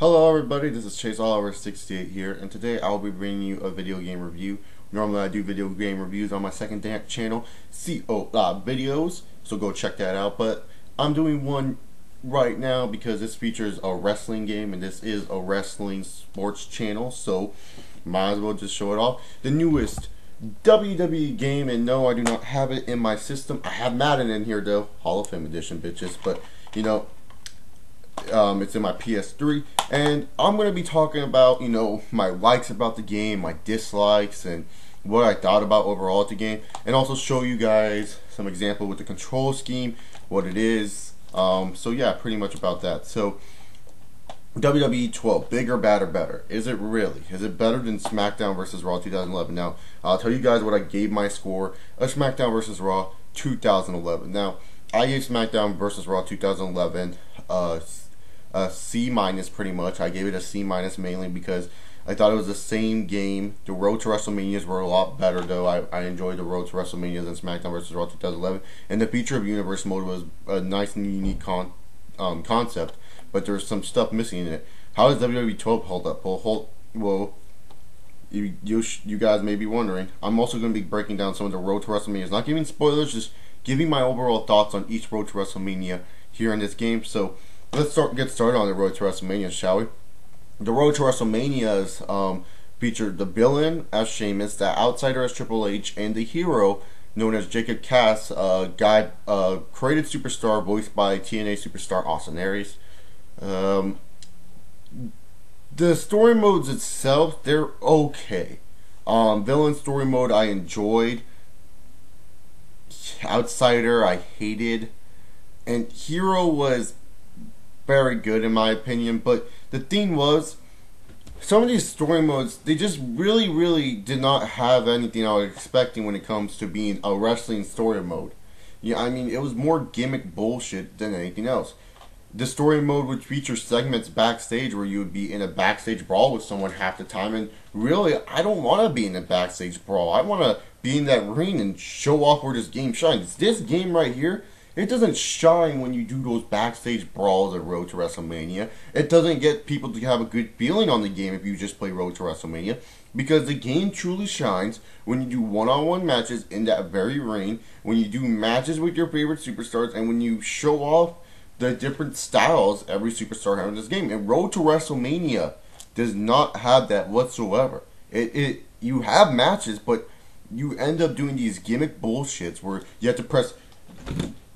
Hello everybody, this is Chase Oliver 68 here, and today I will be bringing you a video game review. Normally I do video game reviews on my second channel, CO Videos, so go check that out. But I'm doing one right now because this features a wrestling game, and this is a wrestling sports channel, so might as well just show it off. The newest WWE game, and no, I do not have it in my system. I have Madden in here though, Hall of Fame edition, bitches, but you know, it's in my PS3, and I'm going to be talking about, my likes about the game, my dislikes, and what I thought about overall at the game, and also show you guys some example with the control scheme, what it is. So yeah, pretty much about that. So WWE 12, bigger, badder, better. Is it really? Is it better than SmackDown vs. Raw 2011? Now, I'll tell you guys what I gave my score of SmackDown vs. Raw 2011. Now, I gave SmackDown vs. Raw 2011 a C minus pretty much. I gave it a C minus mainly because I thought it was the same game. The Road to WrestleManias were a lot better though. I enjoyed the Road to WrestleManias and SmackDown vs. Raw 2011. And the Feature of Universe mode was a nice and unique concept, but there's some stuff missing in it. How does WWE 12 hold up? Well, you guys may be wondering. I'm also going to be breaking down some of the Road to WrestleManias, not giving spoilers, just giving my overall thoughts on each Road to WrestleMania here in this game. So let's get started on the Road to WrestleMania, shall we? The Road to WrestleManias featured the villain as Sheamus, the outsider as Triple H, and the hero known as Jacob Cass, created superstar voiced by TNA superstar Austin Aries. The story modes itself, they're okay. Villain story mode I enjoyed. Outsider I hated. And hero was very good in my opinion, but the thing was, some of these story modes, they just really did not have anything I was expecting when it comes to being a wrestling story mode. Yeah, I mean, it was more gimmick bullshit than anything else. The story mode would feature segments backstage where you would be in a backstage brawl with someone half the time, and really, I don't want to be in a backstage brawl. I want to be in that ring and show off where this game shines. This game right here, it doesn't shine when you do those backstage brawls at Road to WrestleMania. It doesn't get people to have a good feeling on the game if you just play Road to WrestleMania, because the game truly shines when you do one-on-one matches in that very ring, when you do matches with your favorite superstars, and when you show off the different styles every superstar has in this game. And Road to WrestleMania does not have that whatsoever. You have matches, but you end up doing these gimmick bullshits where you have to press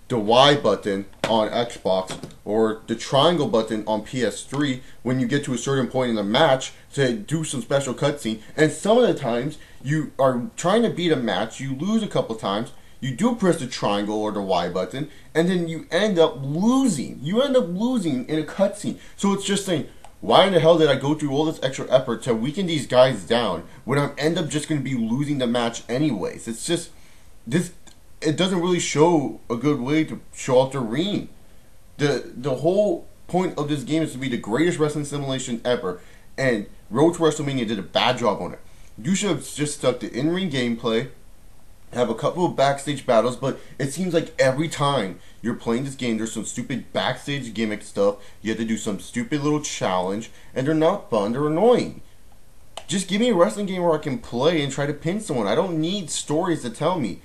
the Y button on Xbox or the triangle button on PS3 when you get to a certain point in the match to do some special cutscene. And some of the times you are trying to beat a match, you lose a couple times, you do press the triangle or the Y button, and then you end up losing. You end up losing in a cutscene. So it's just saying, why in the hell did I go through all this extra effort to weaken these guys down when I end up just going to be losing the match anyways? It's just, it doesn't really show a good way to show off the ring. The whole point of this game is to be the greatest wrestling simulation ever, and Road to WrestleMania did a bad job on it. You should have just stuck to in-ring gameplay, have a couple of backstage battles, but it seems like every time you're playing this game, there's some stupid backstage gimmick stuff. You have to do some stupid little challenge, and they're not fun, they're annoying. Just give me a wrestling game where I can play and try to pin someone. I don't need stories to tell me.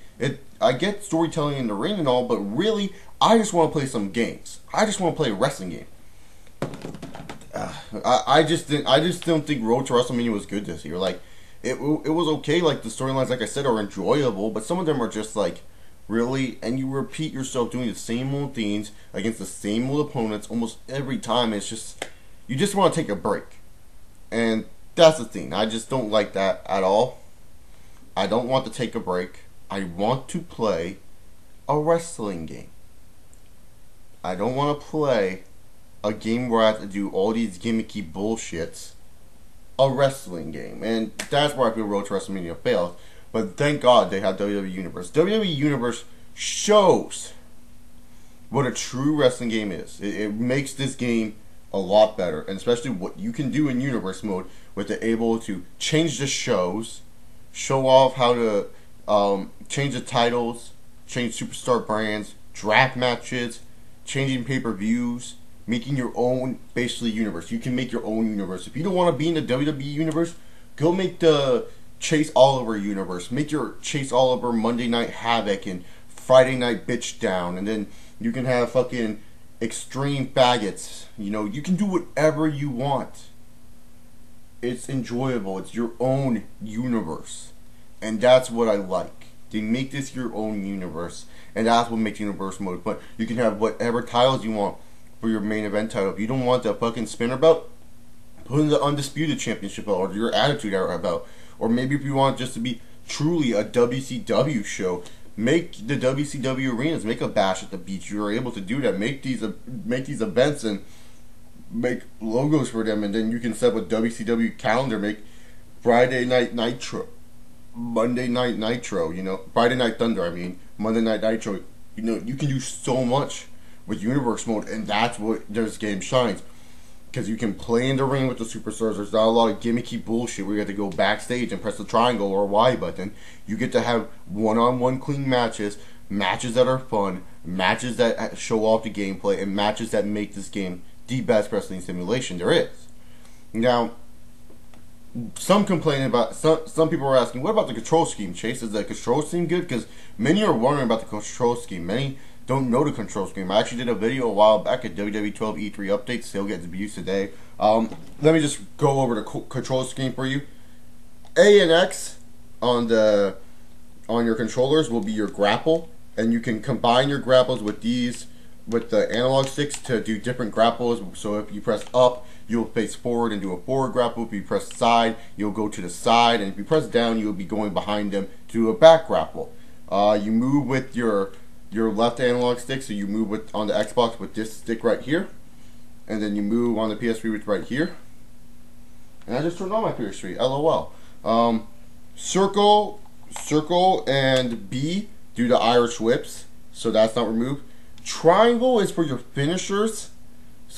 I get storytelling in the ring and all, but really, I just want to play some games. I just want to play a wrestling game. I just don't think Road to WrestleMania was good this year. Like, it was okay. Like, the storylines, like I said, are enjoyable, but some of them are just like, really, and you repeat yourself doing the same old things against the same old opponents almost every time. It's just, you just want to take a break, and that's the thing. I just don't like that at all. I don't want to take a break. I want to play a wrestling game. I don't want to play a game where I have to do all these gimmicky bullshits. A wrestling game. And that's where I feel Road to WrestleMania fails. But thank God they have WWE Universe. WWE Universe shows what a true wrestling game is. It makes this game a lot better. And especially what you can do in Universe mode with the able to change the shows, show off how to change the titles, change superstar brands, draft matches, changing pay-per-views, making your own basically universe. You can make your own universe. If you don't want to be in the WWE universe, go make the Chase Oliver universe. Make your Chase Oliver Monday Night Havoc and Friday Night Bitch Down, and then you can have fucking Extreme Faggots. You know, you can do whatever you want. It's enjoyable. It's your own universe, and that's what I like. They make this your own universe, and that's what makes universe mode. But you can have whatever titles you want for your main event title. If you don't want the fucking spinner belt, put in the Undisputed Championship belt or your Attitude Era belt. Or maybe if you want just to be truly a WCW show, make the WCW arenas, make a Bash at the Beach. You're able to do that. Make these events and make logos for them, and then you can set up a WCW calendar. Make Friday Night Nitro, Monday Night Nitro. You know, Friday Night Thunder. I mean, Monday Night Nitro. You know, you can do so much with Universe Mode, and that's what this game shines. Because you can play in the ring with the superstars. There's not a lot of gimmicky bullshit where you have to go backstage and press the triangle or Y button. You get to have one-on-one clean matches, matches that are fun, matches that show off the gameplay, and matches that make this game the best wrestling simulation there is. Now, some people are asking, what about the control scheme, Chase? Is the control scheme good? Because many are wondering about the control scheme. Many don't know the control scheme. I actually did a video a while back at WWE 12 E3 update. Still gets views today. Let me just go over the control scheme for you. A and X on your controllers will be your grapple, and you can combine your grapples with the analog sticks to do different grapples. So if you press up, you'll face forward and do a forward grapple. If you press side, you'll go to the side, and if you press down, you'll be going behind them to do a back grapple. You move with your left analog stick, so you move on the Xbox with this stick right here, and then you move on the PS3 with right here. And I just turned on my PS3, LOL. Circle and B do the Irish whips, so that's not removed. Triangle is for your finishers,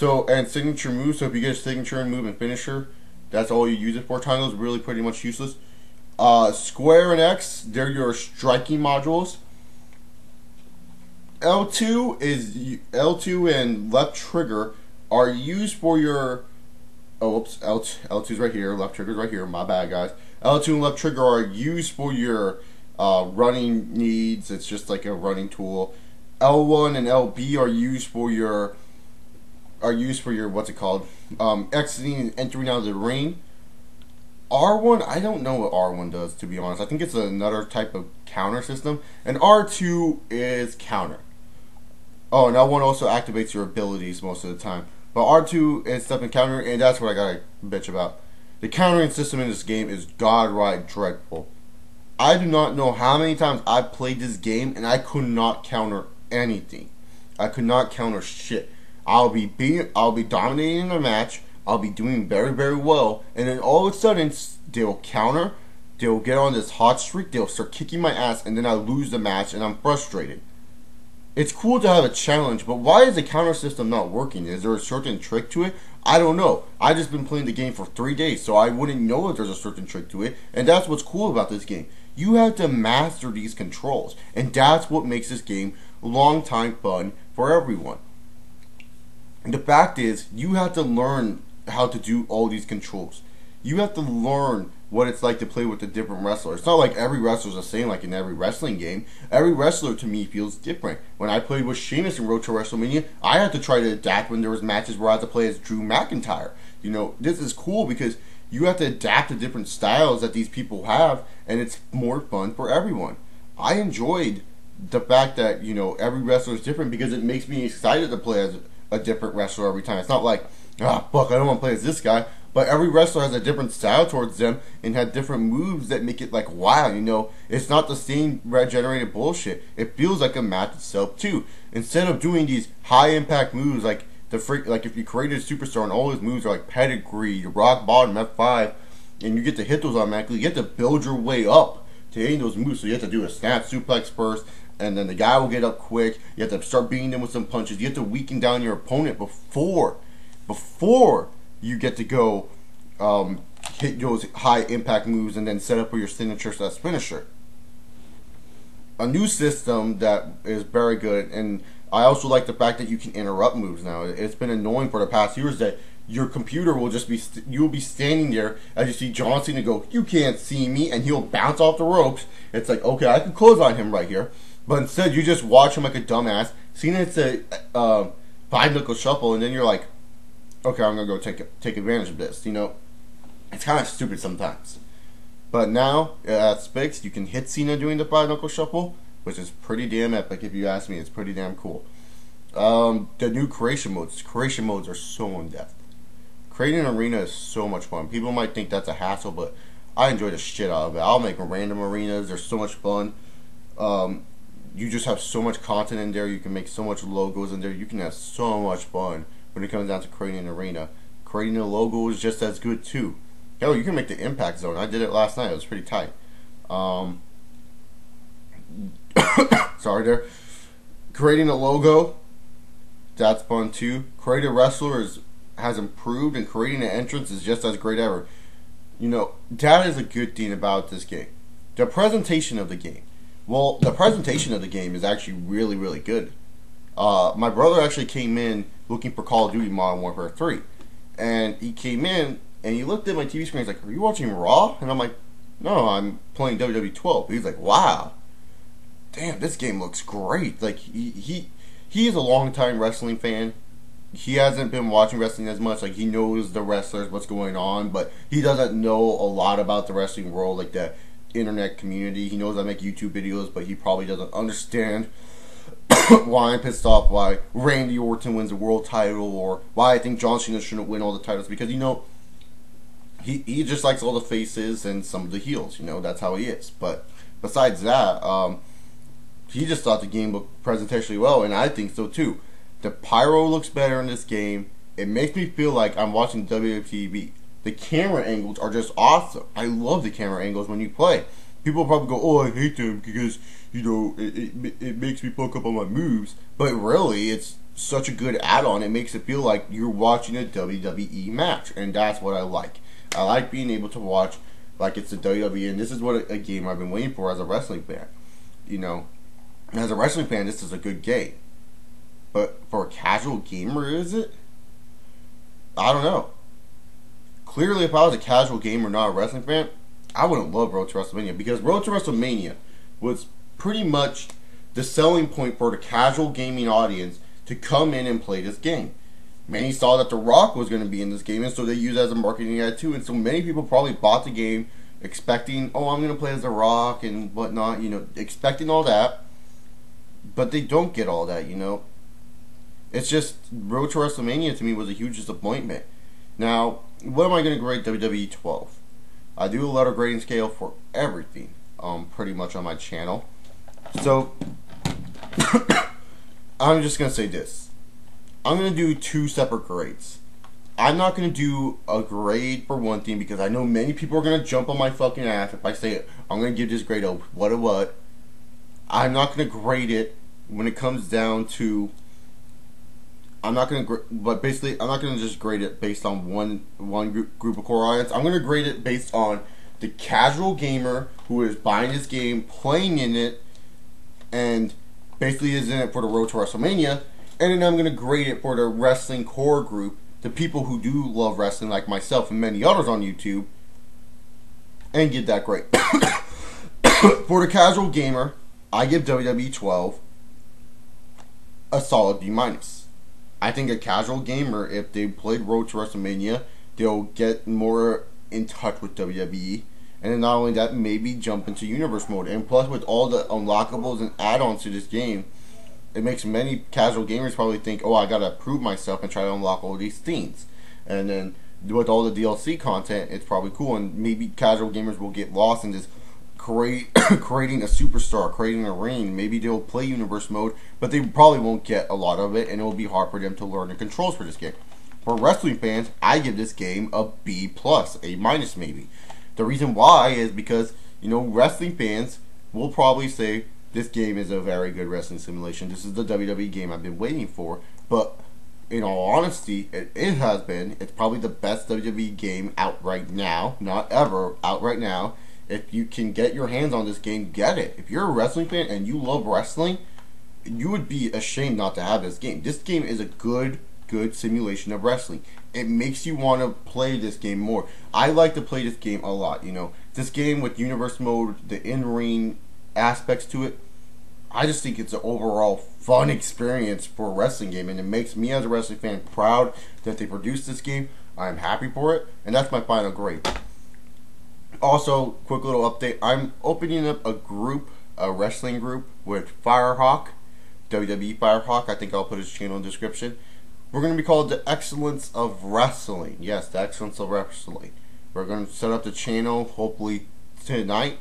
and signature moves. So if you get a signature move and finisher, that's all you use it for. Triangle is really pretty much useless. Square and X, they're your striking modules. L2 and left trigger are used for your L2's right here, left trigger's right here, my bad guys. L2 and left trigger are used for your running needs. It's just like a running tool. L1 and LB are used for your what's it called? Exiting and entering out of the ring. R1, I don't know what R1 does, to be honest. I think it's another type of counter system. And R2 is counter. Oh, and L1 also activates your abilities most of the time. But R2 is stuff in counter, and that's what I gotta bitch about. The countering system in this game is godright dreadful. I do not know how many times I played this game and I could not counter anything. I could not counter shit. I'll be dominating the match. I'll be doing very, very well, and then all of a sudden they'll counter. They'll get on this hot streak. They'll start kicking my ass, and then I lose the match, and I'm frustrated. It's cool to have a challenge, but why is the counter system not working? Is there a certain trick to it? I don't know. I just been playing the game for 3 days, so I wouldn't know if there's a certain trick to it. And that's what's cool about this game. You have to master these controls, and that's what makes this game long time fun for everyone. And the fact is, you have to learn how to do all these controls. You have to learn what it's like to play with a different wrestler. It's not like every wrestler's the same like in every wrestling game. Every wrestler to me feels different. When I played with Sheamus in Road to WrestleMania, I had to try to adapt when there was matches where I had to play as Drew McIntyre. You know, this is cool because you have to adapt to different styles that these people have, and it's more fun for everyone. I enjoyed the fact that, you know, every wrestler is different because it makes me excited to play as a different wrestler every time. It's not like, fuck, I don't want to play as this guy. But every wrestler has a different style towards them and had different moves that make it like, wow, you know, it's not the same regenerated bullshit. It feels like a match itself too. Instead of doing these high impact moves like if you created a superstar and all his moves are like pedigree, rock bottom, F5, and you get to hit those automatically, you have to build your way up to hitting those moves. So you have to do a snap suplex first, and then the guy will get up quick. You have to start beating them with some punches. You have to weaken down your opponent before you get to go hit those high impact moves and then set up for your signature finisher. A new system that is very good, and I also like the fact that you can interrupt moves now. It's been annoying for the past years that your computer will just be, you'll be standing there as you see John Cena go, you can't see me, and he'll bounce off the ropes. It's like, okay, I can close on him right here. But instead, you just watch him like a dumbass. Cena hits a five knuckle shuffle, and then you're like, okay, I'm going to go take advantage of this. You know, it's kind of stupid sometimes. But now, at Spix, you can hit Cena doing the five knuckle shuffle, which is pretty damn epic if you ask me. It's pretty damn cool. The new creation modes. Creation modes are so in-depth. Creating an arena is so much fun. People might think that's a hassle, but I enjoy the shit out of it. I'll make random arenas. They're so much fun. You just have so much content in there. You can make so much logos in there. You can have so much fun when it comes down to creating an arena. Creating a logo is just as good too. Hell, you can make the impact zone. I did it last night. It was pretty tight. Sorry there. Creating a logo, that's fun too. Creating a wrestler has improved, and creating an entrance is just as great ever. You know, that is a good thing about this game. The presentation of the game. Well, the presentation of the game is actually really, really good. My brother actually came in looking for Call of Duty Modern Warfare 3. And he came in, and he looked at my TV screen. He's like, are you watching Raw? And I'm like, no, I'm playing WWE 12. He's like, wow. Damn, this game looks great. Like, he is a long-time wrestling fan. He hasn't been watching wrestling as much. Like, he knows the wrestlers, what's going on, but he doesn't know a lot about the wrestling world, like the internet community. He knows I make YouTube videos, but he probably doesn't understand why I'm pissed off why Randy Orton wins the world title, or why I think John Cena shouldn't win all the titles, because, you know, he just likes all the faces and some of the heels. You know, that's how he is. But besides that, he just thought the game looked presentationally well, and I think so too. The pyro looks better in this game. It makes me feel like I'm watching WWTV. The camera angles are just awesome. I love the camera angles when you play. People probably go, oh, I hate them because, you know, it makes me fuck up on my moves. But really, it's such a good add-on. It makes it feel like you're watching a WWE match, and that's what I like. I like being able to watch like it's the WWE, and this is what a game I've been waiting for as a wrestling fan. You know, as a wrestling fan, this is a good game. But for a casual gamer, is it? I don't know. Clearly, if I was a casual gamer, not a wrestling fan, I wouldn't love Road to WrestleMania, because Road to WrestleMania was pretty much the selling point for the casual gaming audience to come in and play this game. Many saw that The Rock was going to be in this game, and so they used it as a marketing ad too. And so many people probably bought the game expecting, oh, I'm going to play as The Rock and whatnot, you know, expecting all that. But they don't get all that, you know. It's just, Road to WrestleMania to me was a huge disappointment. Now, what am I going to grade WWE 12? I do a letter grading scale for everything, pretty much on my channel. So, I'm just going to say this. I'm going to do two separate grades. I'm not going to do a grade for one thing, because I know many people are going to jump on my fucking ass if I say, I'm going to give this grade a what. I'm not going to grade it when it comes down to, I'm not going to just grade it based on one group of core audience. I'm going to grade it based on the casual gamer who is buying this game, playing in it, and basically is in it for the Road to WrestleMania. And then I'm going to grade it for the wrestling core group, the people who do love wrestling like myself and many others on YouTube, and give that grade. For the casual gamer, I give WWE 12 a solid B-. I think a casual gamer, if they played Road to WrestleMania, they'll get more in touch with WWE. And then not only that, maybe jump into Universe mode. And plus, with all the unlockables and add-ons to this game, it makes many casual gamers probably think, oh, I gotta prove myself and try to unlock all these things. And then with all the DLC content, it's probably cool. And maybe casual gamers will get lost in this creating a superstar, creating a ring. Maybe they'll play Universe mode, but they probably won't get a lot of it, and it will be hard for them to learn the controls for this game. For wrestling fans, I give this game a B+, A- maybe. The reason why is because, you know, wrestling fans will probably say this game is a very good wrestling simulation. This is the WWE game I've been waiting for. But in all honesty, it has been. It's probably the best WWE game out right now, not ever, out right now. If you can get your hands on this game, get it. If you're a wrestling fan and you love wrestling, you would be ashamed not to have this game. This game is a good simulation of wrestling. It makes you want to play this game more. I like to play this game a lot. This game with universe mode, the in-ring aspects to it, I just think it's an overall fun experience for a wrestling game, and it makes me as a wrestling fan proud that they produced this game. I'm happy for it, and that's my final grade. Also, quick little update, I'm opening up a wrestling group with Firehawk, WWE Firehawk. I think I'll put his channel in the description. We're going to be called the Excellence of Wrestling. Yes, the Excellence of Wrestling. We're going to set up the channel hopefully tonight.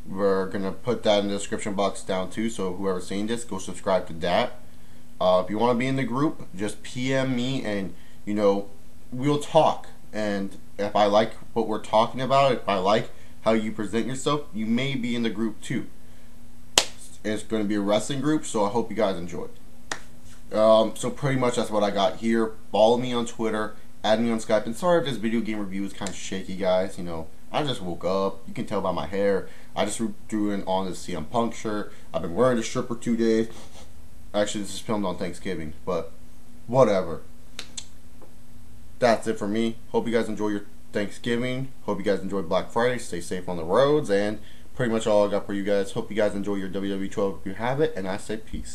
We're going to put that in the description box down too, so whoever's seeing this, go subscribe to that. If you want to be in the group, just PM me and, we'll talk. And if I like what we're talking about, if I like how you present yourself, you may be in the group too. It's going to be a wrestling group, so I hope you guys enjoy. So pretty much that's what I got here. Follow me on Twitter, add me on Skype, and sorry if this video game review is kind of shaky, guys. I just woke up. You can tell by my hair. I just threw in on the CM Punk shirt. I've been wearing this shirt for 2 days. Actually, this is filmed on Thanksgiving, but whatever. That's it for me. Hope you guys enjoy your Thanksgiving. Hope you guys enjoy Black Friday. Stay safe on the roads, and pretty much all I got for you guys. Hope you guys enjoy your WWE 12 if you have it, and I say peace.